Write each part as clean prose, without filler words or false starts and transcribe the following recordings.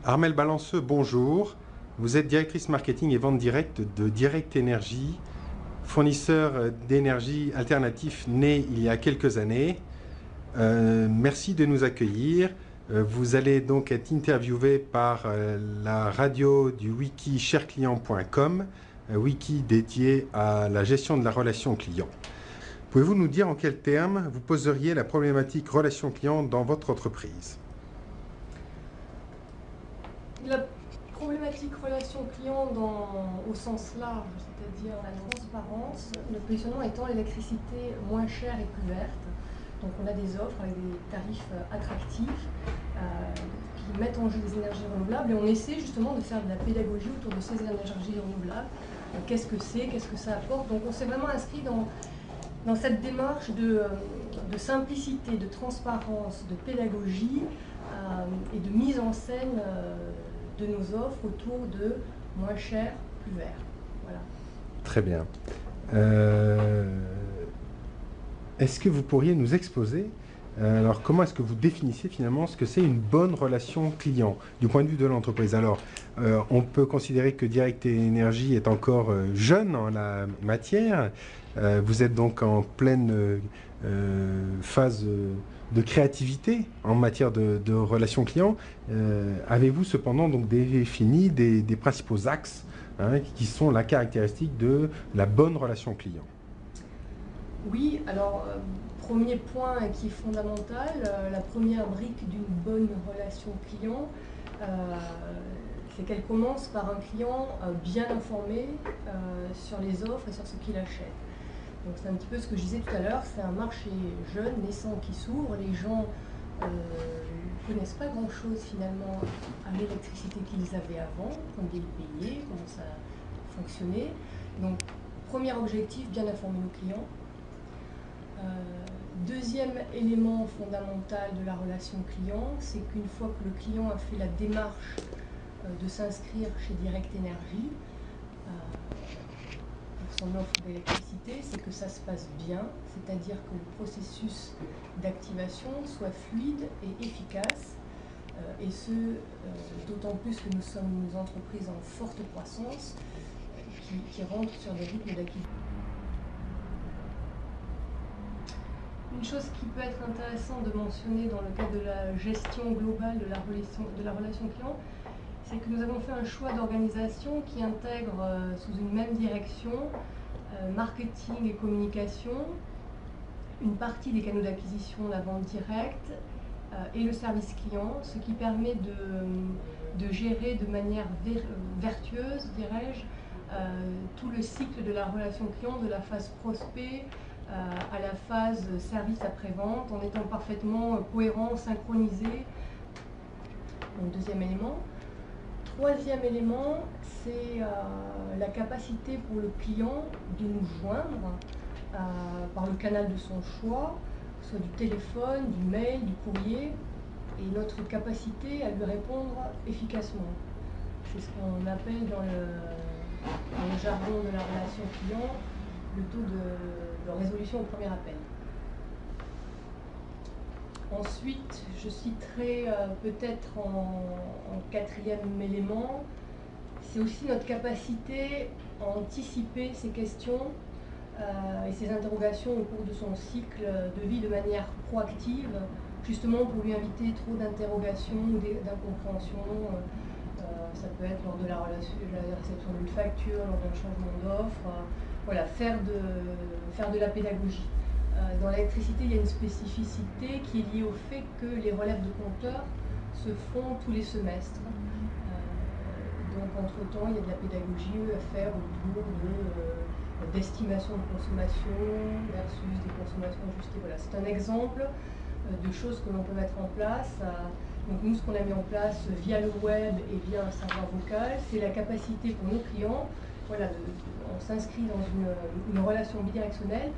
Armelle Balanceux, bonjour. Vous êtes directrice marketing et vente directe de Direct Énergie, fournisseur d'énergie alternatif né il y a quelques années. Merci de nous accueillir. Vous allez donc être interviewé par la radio du wiki cherclient.com, un wiki dédié à la gestion de la relation client. Pouvez-vous nous dire en quels termes vous poseriez la problématique relation client dans votre entreprise? La problématique relation client au sens large, c'est-à-dire la transparence, le positionnement étant l'électricité moins chère et plus verte. Donc on a des offres avec des tarifs attractifs qui mettent en jeu des énergies renouvelables et on essaie justement de faire de la pédagogie autour de ces énergies renouvelables. Qu'est-ce que c'est, qu'est-ce que ça apporte? Donc on s'est vraiment inscrit dans cette démarche de simplicité, de transparence, de pédagogie et de mise en scène de nos offres autour de moins cher, plus vert. Voilà. Très bien. Est-ce que vous pourriez nous exposer alors comment est-ce que vous définissez finalement ce que c'est une bonne relation client du point de vue de l'entreprise? Alors on peut considérer que Direct Énergie est encore jeune en la matière. Vous êtes donc en pleine phase de créativité en matière de relations clients. Avez-vous cependant donc défini des principaux axes qui sont la caractéristique de la bonne relation client? Oui, alors premier point qui est fondamental, la première brique d'une bonne relation client, c'est qu'elle commence par un client bien informé sur les offres et sur ce qu'il achète. Donc c'est un petit peu ce que je disais tout à l'heure, c'est un marché jeune, naissant qui s'ouvre, les gens ne connaissent pas grand-chose finalement à l'électricité qu'ils avaient avant, combien ils payaient, comment ça fonctionnait. Donc premier objectif, bien informer nos clients. Deuxième élément fondamental de la relation client, c'est qu'une fois que le client a fait la démarche de s'inscrire chez Direct Énergie pour son offre d'électricité, c'est que ça se passe bien, c'est-à-dire que le processus d'activation soit fluide et efficace, et ce, d'autant plus que nous sommes une entreprise en forte croissance qui rentre sur des rythmes d'activité. Une chose qui peut être intéressante de mentionner dans le cadre de la gestion globale de la relation client, c'est que nous avons fait un choix d'organisation qui intègre sous une même direction marketing et communication, une partie des canaux d'acquisition, la vente directe et le service client, ce qui permet de gérer de manière vertueuse, dirais-je, tout le cycle de la relation client, de la phase prospect à la phase service après-vente, en étant parfaitement cohérent, synchronisé. Donc, deuxième élément. Troisième élément, c'est la capacité pour le client de nous joindre par le canal de son choix, soit du téléphone, du mail, du courrier, et notre capacité à lui répondre efficacement. C'est ce qu'on appelle dans le jargon de la relation client le taux de résolution au premier appel. Ensuite, je citerai peut-être en quatrième élément, c'est aussi notre capacité à anticiper ces questions et ces interrogations au cours de son cycle de vie de manière proactive, justement pour lui éviter trop d'interrogations ou d'incompréhensions. Ça peut être lors de la réception d'une facture, lors d'un changement d'offre. Voilà, faire de la pédagogie. Dans l'électricité, il y a une spécificité qui est liée au fait que les relèves de compteurs se font tous les semestres. Donc, entre-temps, il y a de la pédagogie à faire autour d'estimation de consommation versus des consommations ajustées. Voilà, c'est un exemple de choses que l'on peut mettre en place. Donc, nous, ce qu'on a mis en place via le web et via un serveur vocal, c'est la capacité pour nos clients. Voilà, on s'inscrit dans une relation bidirectionnelle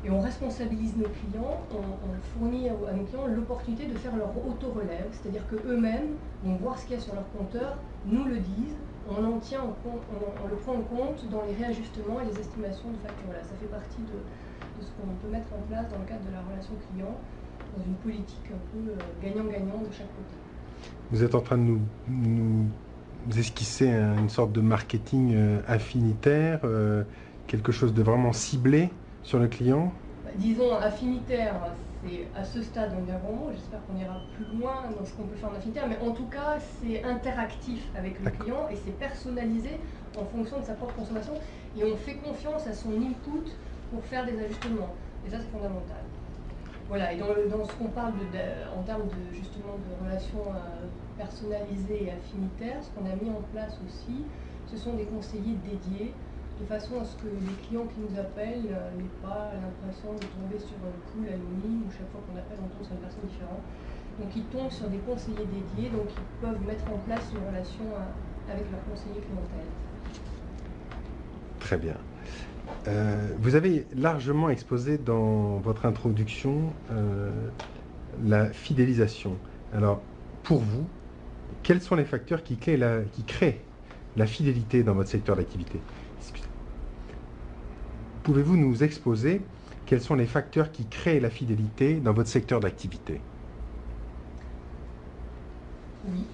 et on responsabilise nos clients, on fournit à nos clients l'opportunité de faire leur auto-relève, c'est-à-dire qu'eux-mêmes vont voir ce qu'il y a sur leur compteur, nous le disent, on le prend en compte dans les réajustements et les estimations de facture. Voilà, ça fait partie de ce qu'on peut mettre en place dans le cadre de la relation client, dans une politique un peu gagnant-gagnant de chaque côté. Vous êtes en train de nous esquisser une sorte de marketing affinitaire, quelque chose de vraiment ciblé sur le client? Disons affinitaire, c'est à ce stade environ. J'espère qu'on ira plus loin dans ce qu'on peut faire en affinitaire, mais en tout cas, c'est interactif avec le client et c'est personnalisé en fonction de sa propre consommation. Et on fait confiance à son input pour faire des ajustements. Et ça, c'est fondamental. Voilà, et dans ce qu'on parle en termes justement de relations personnalisées et affinitaires, ce qu'on a mis en place aussi, ce sont des conseillers dédiés, de façon à ce que les clients qui nous appellent n'aient pas l'impression de tomber sur un pool anonyme où chaque fois qu'on appelle on tombe sur une personne différente. Donc ils tombent sur des conseillers dédiés, donc ils peuvent mettre en place une relation avec leur conseiller clientèle. Très bien. Vous avez largement exposé dans votre introduction la fidélisation. Alors, pour vous, quels sont les facteurs qui créent la fidélité dans votre secteur d'activité? Pouvez-vous nous exposer quels sont les facteurs qui créent la fidélité dans votre secteur d'activité? Oui.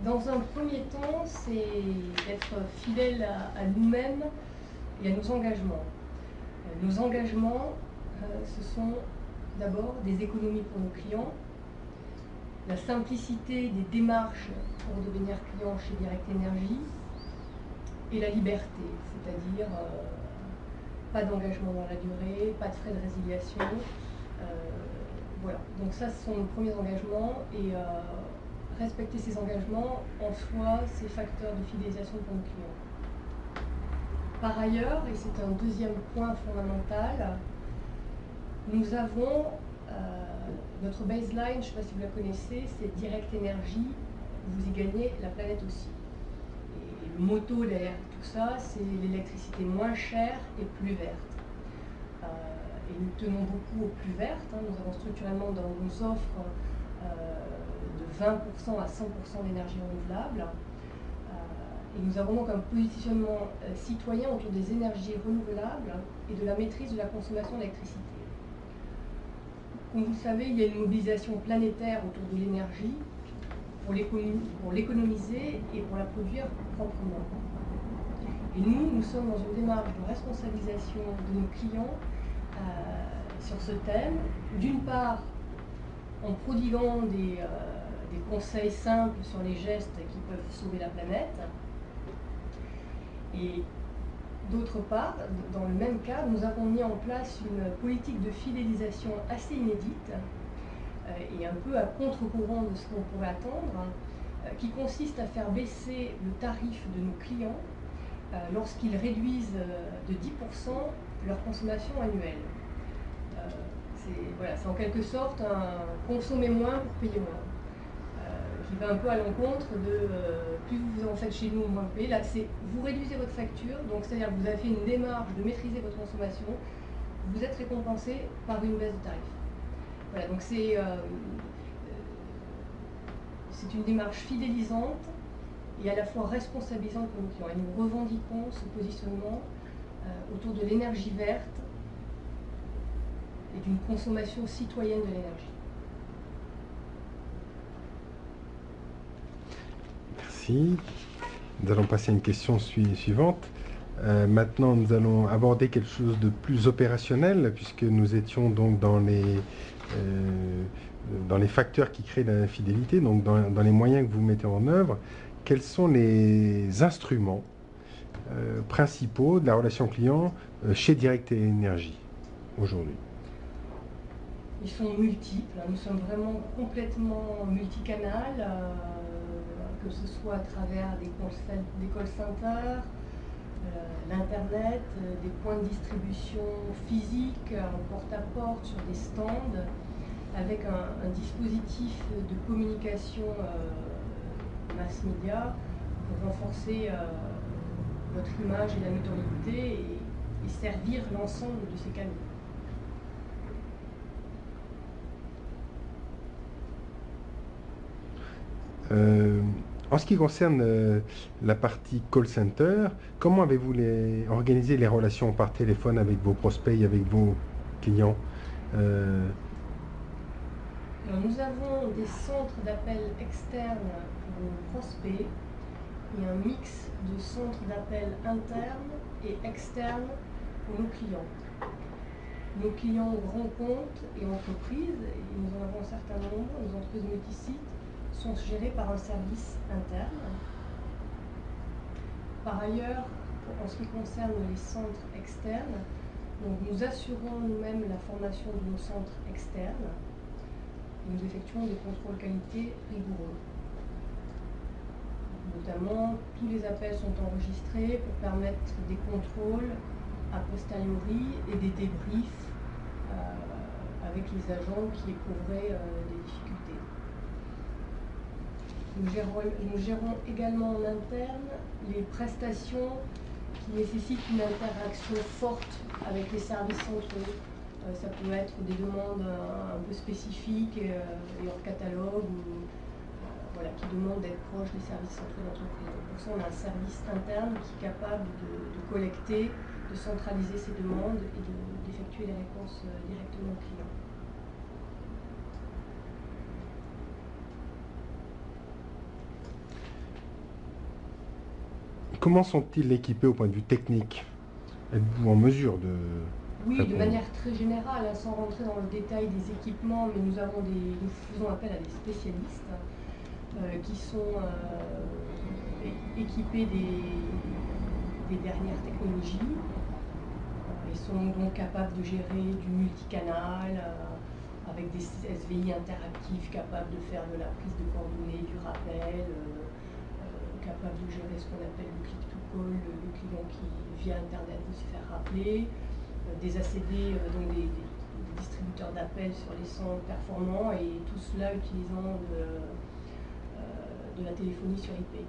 Dans un premier temps, c'est d'être fidèle à nous-mêmes et à nos engagements. Nos engagements, ce sont d'abord des économies pour nos clients, la simplicité des démarches pour devenir client chez Direct Énergie et la liberté, c'est-à-dire pas d'engagement dans la durée, pas de frais de résiliation. Voilà, donc ça ce sont nos premiers engagements et respecter ces engagements en soi, c'est facteur de fidélisation pour nos clients. Par ailleurs, et c'est un deuxième point fondamental, nous avons notre baseline, je ne sais pas si vous la connaissez, c'est Direct Énergie, vous y gagnez, la planète aussi. Et le motto derrière tout ça, c'est l'électricité moins chère et plus verte. Et nous tenons beaucoup aux plus vertes, hein. Nous avons structurellement dans nos offres de 20% à 100% d'énergie renouvelable. Et nous avons donc un positionnement citoyen autour des énergies renouvelables et de la maîtrise de la consommation d'électricité. Comme vous le savez, il y a une mobilisation planétaire autour de l'énergie pour l'économiser et pour la produire proprement. Et nous sommes dans une démarche de responsabilisation de nos clients sur ce thème. D'une part, en prodiguant des conseils simples sur les gestes qui peuvent sauver la planète. Et d'autre part, dans le même cadre, nous avons mis en place une politique de fidélisation assez inédite et un peu à contre-courant de ce qu'on pourrait attendre, qui consiste à faire baisser le tarif de nos clients lorsqu'ils réduisent de 10% leur consommation annuelle. C'est en quelque sorte un consommer moins pour payer moins. Qui va un peu à l'encontre de plus vous en faites chez nous, moins vous payez. Là, c'est vous réduisez votre facture, donc c'est-à-dire que vous avez fait une démarche de maîtriser votre consommation, vous êtes récompensé par une baisse de tarif. Voilà, donc c'est une démarche fidélisante et à la fois responsabilisante pour nos clients. Et nous revendiquons ce positionnement autour de l'énergie verte et d'une consommation citoyenne de l'énergie. Merci. Nous allons passer à une question suivante. Maintenant, nous allons aborder quelque chose de plus opérationnel, puisque nous étions donc dans les facteurs qui créent la fidélité, donc dans les moyens que vous mettez en œuvre. Quels sont les instruments principaux de la relation client chez Direct Énergie aujourd'hui? Ils sont multiples, nous sommes vraiment complètement multicanal, que ce soit à travers des call centers, l'internet, des points de distribution physiques en porte-à-porte sur des stands, avec un dispositif de communication mass média pour renforcer notre image et la notoriété et servir l'ensemble de ces canaux. En ce qui concerne la partie call center, comment avez-vous organisé les relations par téléphone avec vos prospects et avec vos clients? Alors, nous avons des centres d'appel externes pour nos prospects et un mix de centres d'appel internes et externes pour nos clients. Nos clients grands comptes et entreprises, et nous en avons un certain nombre, nos entreprises multisites, sont gérées par un service interne. Par ailleurs, en ce qui concerne les centres externes, donc nous assurons nous-mêmes la formation de nos centres externes et nous effectuons des contrôles qualité rigoureux. Notamment, tous les appels sont enregistrés pour permettre des contrôles a posteriori et des débriefs avec les agents qui éprouveraient des difficultés. Nous gérons également en interne les prestations qui nécessitent une interaction forte avec les services centraux. Ça peut être des demandes un peu spécifiques et hors catalogue, ou, voilà, qui demandent d'être proche des services centraux d'entreprise. Pour ça, on a un service interne qui est capable de collecter, de centraliser ces demandes et d'effectuer les réponses directement aux clients. Comment sont-ils équipés au point de vue technique? Êtes-vous en mesure de Oui, de manière très générale, sans rentrer dans le détail des équipements, mais nous faisons appel à des spécialistes qui sont équipés des dernières technologies. Ils sont donc capables de gérer du multicanal avec des SVI interactifs capables de faire de la prise de coordonnées, du rappel, capables de gérer ce qu'on appelle le click-to-call, le client qui, via Internet, veut se faire rappeler, des ACD, donc des distributeurs d'appels sur les centres performants, et tout cela utilisant de la téléphonie sur IP.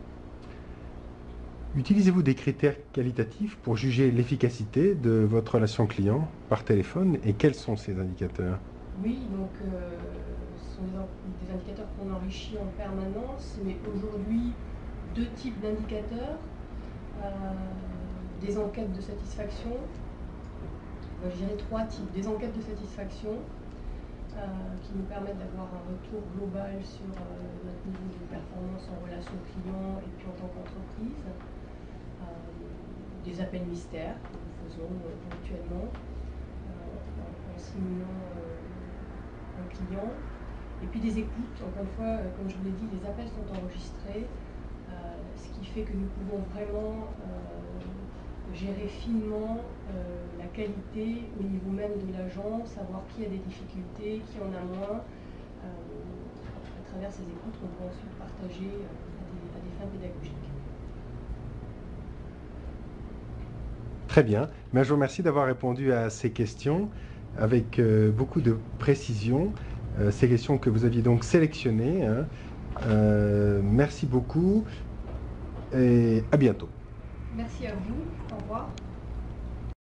Utilisez-vous des critères qualitatifs pour juger l'efficacité de votre relation client par téléphone, et quels sont ces indicateurs? Oui, donc ce sont des indicateurs qu'on enrichit en permanence, mais aujourd'hui, deux types d'indicateurs, des enquêtes de satisfaction, je dirais trois types, des enquêtes de satisfaction qui nous permettent d'avoir un retour global sur notre niveau de performance en relation client et puis en tant qu'entreprise, des appels mystères que nous faisons ponctuellement en simulant un client, et puis des écoutes. Encore une fois, comme je vous l'ai dit, les appels sont enregistrés, ce qui fait que nous pouvons vraiment gérer finement la qualité au niveau même de l'agent, savoir qui a des difficultés, qui en a moins. À travers ces écoutes, on peut ensuite partager à des fins pédagogiques. Très bien. Mais je vous remercie d'avoir répondu à ces questions avec beaucoup de précision. Ces questions que vous aviez donc sélectionnées. Hein. Merci beaucoup et à bientôt. Merci à vous. Au revoir.